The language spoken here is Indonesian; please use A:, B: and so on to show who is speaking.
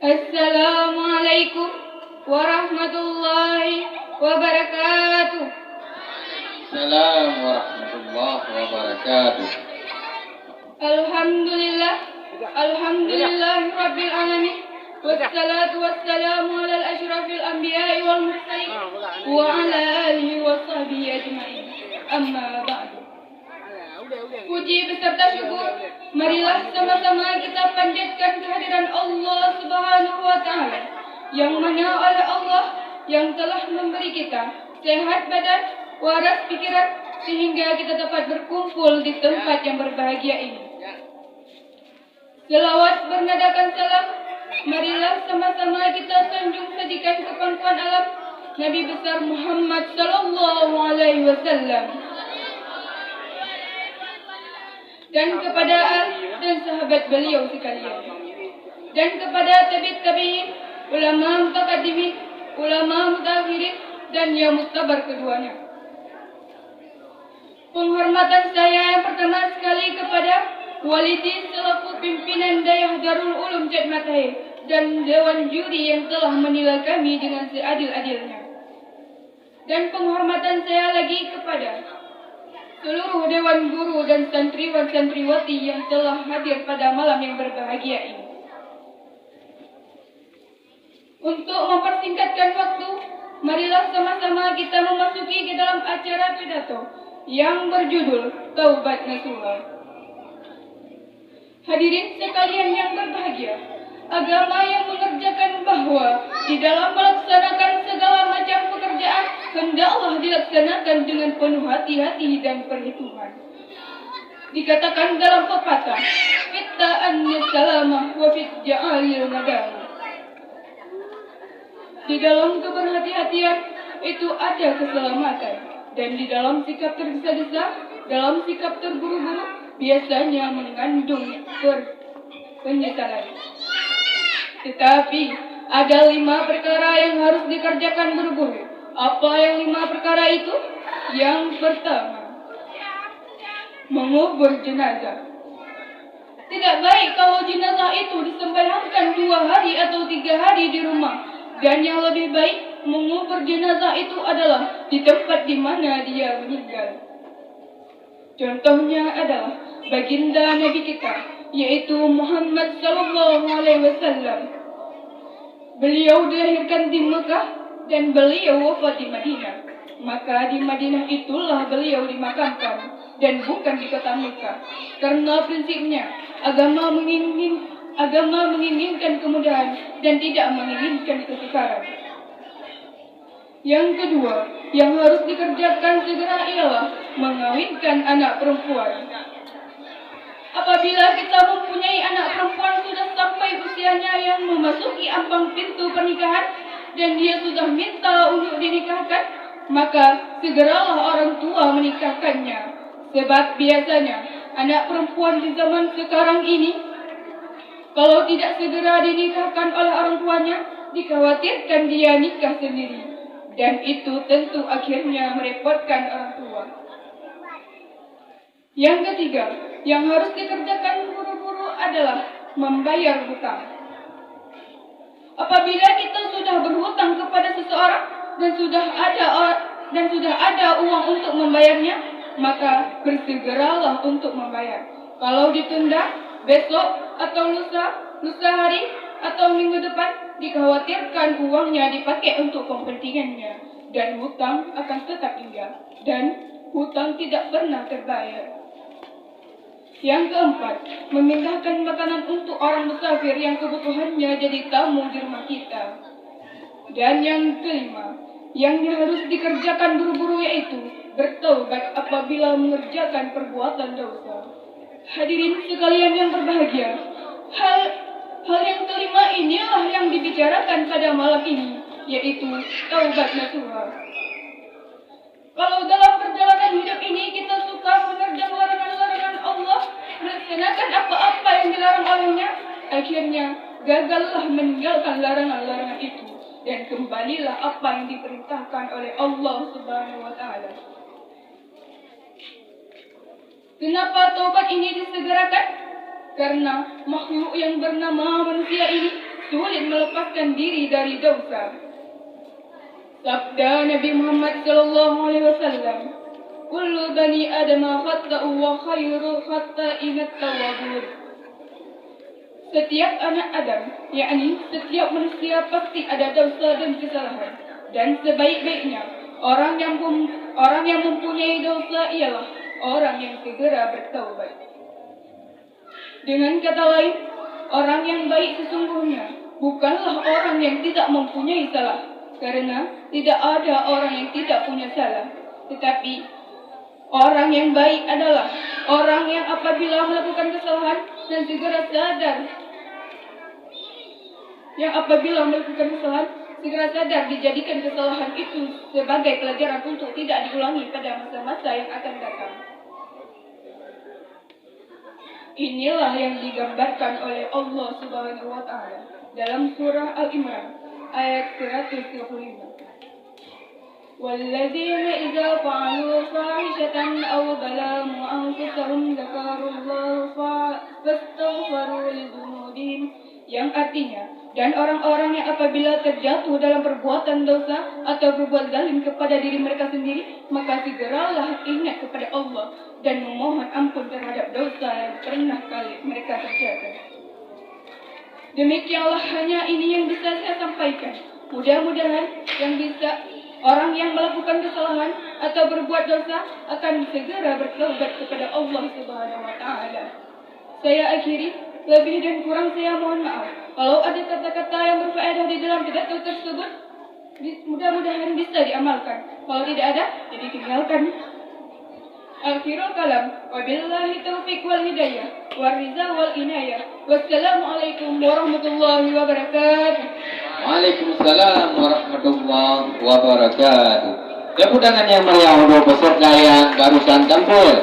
A: Assalamualaikum warahmatullahi wabarakatuh.
B: Assalamualaikum warahmatullahi wabarakatuh.
A: Alhamdulillah rabbil alamin. Wassalatu wassalamu ala asyrafil anbiya'i wal mursalin wa ala alihi wa sahbihi ajma'in. Amma ba'du. Puji beserta syukur, marilah sama-sama kita panjatkan kehadiran Allah Subhanahu wa Ta'ala, yang mana oleh Allah yang telah memberi kita sehat badan, waras pikiran, sehingga kita dapat berkumpul di tempat yang berbahagia ini. Selawat bernadakan salam, marilah sama-sama kita sanjung sajikan kepangkuan alam Nabi besar Muhammad sallallahu alaihi wasallam, dan kepada al dan sahabat beliau sekalian, dan kepada tabi'in, ulama mutaqaddimin, ulama mutakhirin, dan yang muktabar keduanya. Penghormatan saya yang pertama sekali kepada Walidi selaku pimpinan Dayah Darul Ulum Jat Matahir dan Dewan Juri yang telah menilai kami dengan seadil-adilnya. Dan penghormatan saya lagi kepada seluruh Dewan Guru dan santriwan-santriwati yang telah hadir pada malam yang berbahagia ini. Untuk mempersingkatkan waktu, marilah sama-sama kita memasuki ke dalam acara pidato yang berjudul Taubat Nasuha. Hadirin sekalian yang berbahagia, agama yang mengerjakan bahwa di dalam melaksanakan segala macam pekerjaan hendaklah dilaksanakan dengan penuh hati-hati dan perhitungan. Dikatakan dalam pepatah, fitta anni salamah wa fit ja'alil nadamah. Di dalam keberhati-hatian itu ada keselamatan, dan di dalam sikap tergesa-gesa, dalam sikap terburu-buru, biasanya mengandung penyesalan. Tetapi ada 5 perkara yang harus dikerjakan buru-buru. Apa yang 5 perkara itu? Yang pertama, mengubur jenazah. Tidak baik kalau jenazah itu disembahyangkan 2 hari atau 3 hari di rumah. Dan yang lebih baik, mengubur jenazah itu adalah di tempat di mana dia meninggal. Contohnya adalah baginda Nabi kita, yaitu Muhammad sallallahu alaihi wasallam. Beliau dilahirkan di Mekah dan beliau wafat di Madinah. Maka di Madinah itulah beliau dimakamkan dan bukan di kota Mekah. Karena prinsipnya agama menginginkan kemudahan dan tidak menginginkan kesukaran. Yang kedua, yang harus dikerjakan segera ialah mengawinkan anak perempuan. Apabila kita mempunyai anak perempuan sudah sampai usianya yang memasuki ambang pintu pernikahan dan dia sudah minta untuk dinikahkan, maka segeralah orang tua menikahkannya. Sebab biasanya anak perempuan di zaman sekarang ini, kalau tidak segera dinikahkan oleh orang tuanya, dikhawatirkan dia nikah sendiri. Dan itu tentu akhirnya merepotkan orang tua. Yang ketiga, yang harus dikerjakan buru-buru adalah membayar hutang. Apabila kita sudah berhutang kepada seseorang dan sudah ada uang untuk membayarnya, maka bersegeralah untuk membayar. Kalau ditunda, besok atau lusa hari atau minggu depan, dikhawatirkan uangnya dipakai untuk kepentingannya dan hutang akan tetap tinggal dan hutang tidak pernah terbayar. Yang keempat, memindahkan makanan untuk orang musafir yang kebutuhannya jadi tamu di rumah kita. Dan yang kelima, yang harus dikerjakan buru-buru yaitu bertaubat apabila mengerjakan perbuatan dosa. Hadirin sekalian yang berbahagia, hal yang kelima inilah yang dibicarakan pada malam ini, yaitu taubat nasuha. Kalau dalam perjalanan hidup ini kita suka menerjang larangan-larangan Allah, melaksanakan apa-apa yang dilarang olehnya, akhirnya gagallah meninggalkan larangan-larangan itu dan kembalilah apa yang diperintahkan oleh Allah Subhanahu wa Ta'ala. Kenapa taubat ini disegerakan? Karena makhluk yang bernama manusia ini sulit melepaskan diri dari dosa. Sabda Nabi Muhammad SAW, kullu bani Adam khata'u wa khairu khata'inat tawwabun. Setiap anak Adam, yakni setiap manusia pasti ada dosa dan kesalahan. Dan sebaik-baiknya orang yang mempunyai dosa ialah orang yang segera bertaubat. Dengan kata lain, orang yang baik sesungguhnya bukanlah orang yang tidak mempunyai salah, karena tidak ada orang yang tidak punya salah. Tetapi orang yang baik adalah orang yang apabila melakukan kesalahan dan segera sadar. Segera sadar dijadikan kesalahan itu sebagai pelajaran untuk tidak diulangi pada masa-masa yang akan datang. Inilah yang digambarkan oleh Allah Subhanahu wa taala dalam surah Al-Imran ayat 135. وَالَّذِينَ إِذَا فَعَلُوا فَاحِشَةً أَوْ ظَلَمُوا أَنفُسَهُمْ ذَكَرُوا اللَّهَ فَاسْتَغْفَرُوا لِذُنُوبِهِمْ, yang artinya, dan orang-orang yang apabila terjatuh dalam perbuatan dosa atau berbuat zalim kepada diri mereka sendiri, maka segeralah ingat kepada Allah dan memohon ampun terhadap dosa yang pernah kali mereka kerjakan. Demikianlah hanya ini yang bisa saya sampaikan. Mudah-mudahan orang yang melakukan kesalahan atau berbuat dosa akan segera bertaubat kepada Allah Subhanahu wa taala. Saya akhiri, lebih dan kurang saya mohon maaf. Kalau ada kata-kata yang berfaedah di dalam pidato tersebut, mudah-mudahan bisa diamalkan. Kalau tidak ada, jadi tinggalkan. Akhirul kalam, wabillahi taufiq wal hidayah, wariza wal inayah. Wassalamualaikum warahmatullahi wabarakatuh.
B: Waalaikumsalam warahmatullahi wabarakatuh. Tepuk tangan yang meriah untuk peserta yang barusan tampil.